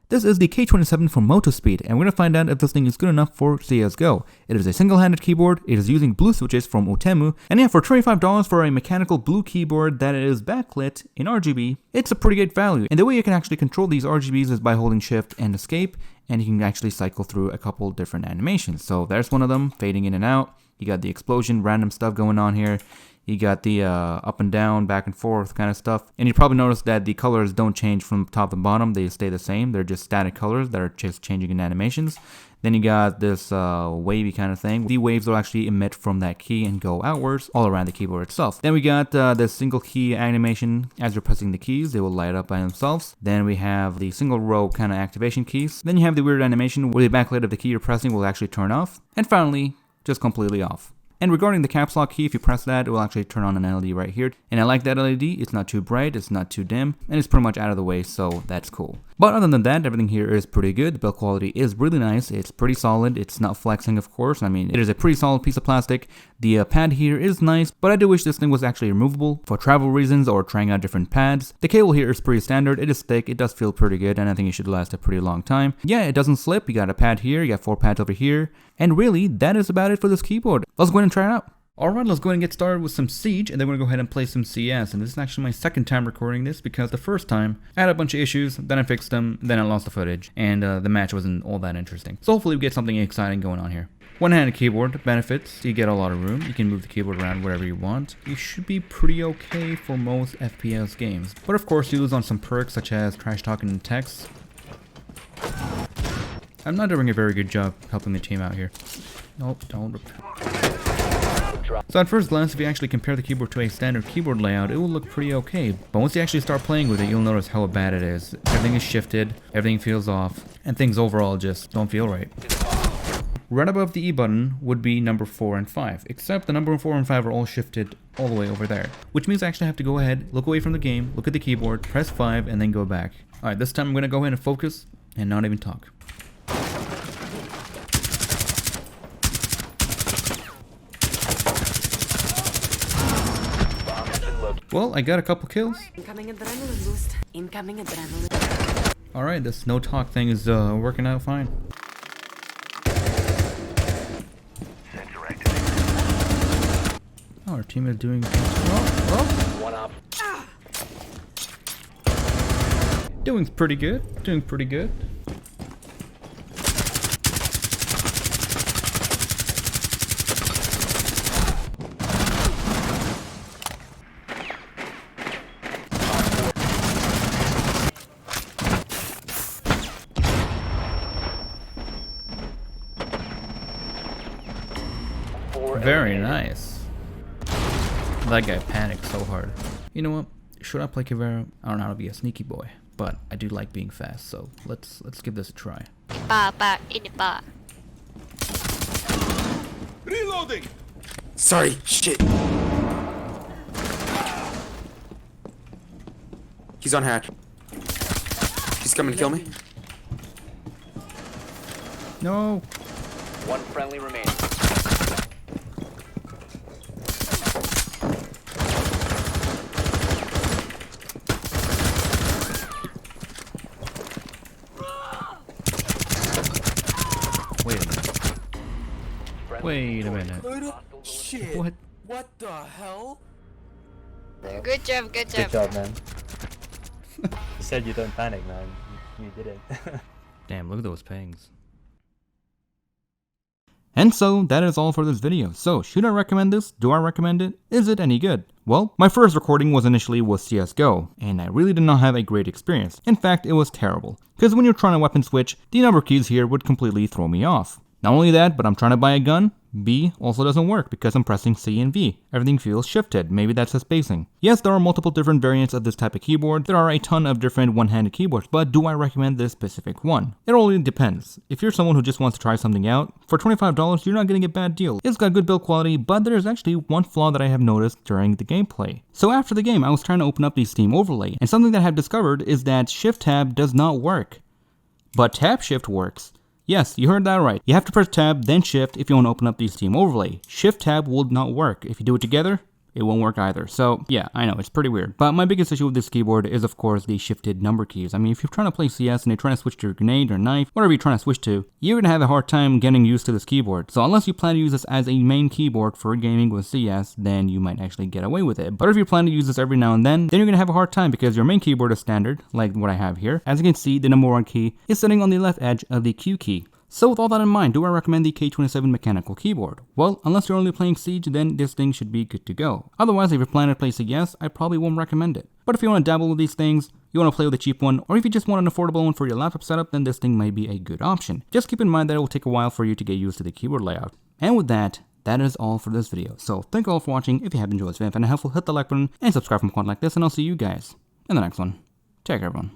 This is the K27 from Motospeed, and we're going to find out if this thing is good enough for CSGO. It is a single-handed keyboard, it is using blue switches from Utemu, and yeah, for $25 for a mechanical blue keyboard that is backlit in RGB, it's a pretty good value. And the way you can actually control these RGBs is by holding shift and escape, and you can actually cycle through a couple different animations. So there's one of them, fading in and out. You got the explosion, random stuff going on here. You got the up and down, back and forth kind of stuff. And you probably noticed that the colors don't change from top to bottom. They stay the same. They're just static colors that are just changing in animations. Then you got this wavy kind of thing. The waves will actually emit from that key and go outwards all around the keyboard itself. Then we got this single key animation. As you're pressing the keys, they will light up by themselves. Then we have the single row kind of activation keys. Then you have the weird animation where the backlight of the key you're pressing will actually turn off. And finally, just completely off. And regarding the caps lock key, if you press that, it will actually turn on an LED right here. And I like that LED, it's not too bright, it's not too dim, and it's pretty much out of the way, so that's cool. But other than that, everything here is pretty good. The build quality is really nice, it's pretty solid, it's not flexing of course. I mean, it is a pretty solid piece of plastic. The pad here is nice, but I do wish this thing was actually removable for travel reasons or trying out different pads. The cable here is pretty standard, it is thick, it does feel pretty good, and I think it should last a pretty long time. Yeah, it doesn't slip, you got a pad here, you got 4 pads over here, and really, that is about it for this keyboard. Let's go ahead and try it out. Alright, let's go ahead and get started with some Siege, and then we're going to go ahead and play some CS. And this is actually my second time recording this because the first time I had a bunch of issues, then I fixed them, then I lost the footage, and the match wasn't all that interesting. So hopefully we get something exciting going on here. One-handed keyboard, benefits, you get a lot of room, you can move the keyboard around wherever you want. You should be pretty okay for most FPS games. But of course you lose on some perks such as trash talking and text. I'm not doing a very good job helping the team out here. Nope, don't. So at first glance, if you actually compare the keyboard to a standard keyboard layout, it will look pretty okay. But once you actually start playing with it, you'll notice how bad it is. Everything is shifted, everything feels off, and things overall just don't feel right. Right above the E button would be number 4 and 5, except the number 4 and 5 are all shifted all the way over there. Which means I actually have to go ahead, look away from the game, look at the keyboard, press 5, and then go back. Alright, this time I'm going to go ahead and focus, and not even talk. Well, I got a couple kills. Incoming adrenaline boost. Incoming adrenaline. Alright, this no talk thing is working out fine. Oh, our team is doing... One up. Doing pretty good. Doing pretty good. Very nice. That guy panicked so hard. You know what? Should I play Kavera? I don't know how to be a sneaky boy, but I do like being fast, so let's give this a try. In the bar. Reloading. Sorry, shit. He's on hatch. He's coming to kill me. No. One friendly remaining. Wait a minute. Shit. What? What the hell? Good job, good job. Good job, man. You said you don't panic, man. You did it. Damn, look at those pangs. And so, that is all for this video. So, should I recommend this? Do I recommend it? Is it any good? Well, my first recording was initially with CSGO, and I really did not have a great experience. In fact, it was terrible. Because when you're trying to weapon switch, the number keys here would completely throw me off. Not only that, but I'm trying to buy a gun. B also doesn't work because I'm pressing C and V. Everything feels shifted, maybe that's the spacing. Yes, there are multiple different variants of this type of keyboard. There are a ton of different one-handed keyboards, but do I recommend this specific one? It really depends. If you're someone who just wants to try something out, for $25 you're not getting a bad deal. It's got good build quality, but there's actually one flaw that I have noticed during the gameplay. So after the game, I was trying to open up the Steam overlay, and something that I have discovered is that Shift Tab does not work. But Tab Shift works. Yes, you heard that right. You have to press Tab, then Shift if you want to open up the Steam overlay. Shift Tab will not work. If you do it together, it won't work either. So yeah, I know, it's pretty weird. But my biggest issue with this keyboard is of course the shifted number keys. I mean, if you're trying to play CS and you're trying to switch to your grenade or knife, whatever you're trying to switch to, you're gonna have a hard time getting used to this keyboard. So unless you plan to use this as a main keyboard for gaming with CS, then you might actually get away with it. But if you plan to use this every now and then you're gonna have a hard time because your main keyboard is standard, like what I have here. As you can see, the number 1 key is sitting on the left edge of the Q key. So with all that in mind, do I recommend the K27 mechanical keyboard? Well, unless you're only playing Siege, then this thing should be good to go. Otherwise, if you're planning to play CS, I probably won't recommend it. But if you want to dabble with these things, you want to play with a cheap one, or if you just want an affordable one for your laptop setup, then this thing might be a good option. Just keep in mind that it will take a while for you to get used to the keyboard layout. And with that, that is all for this video. So thank you all for watching. If you have enjoyed this video and found it helpful, hit the like button and subscribe for more content like this, and I'll see you guys in the next one. Take care, everyone.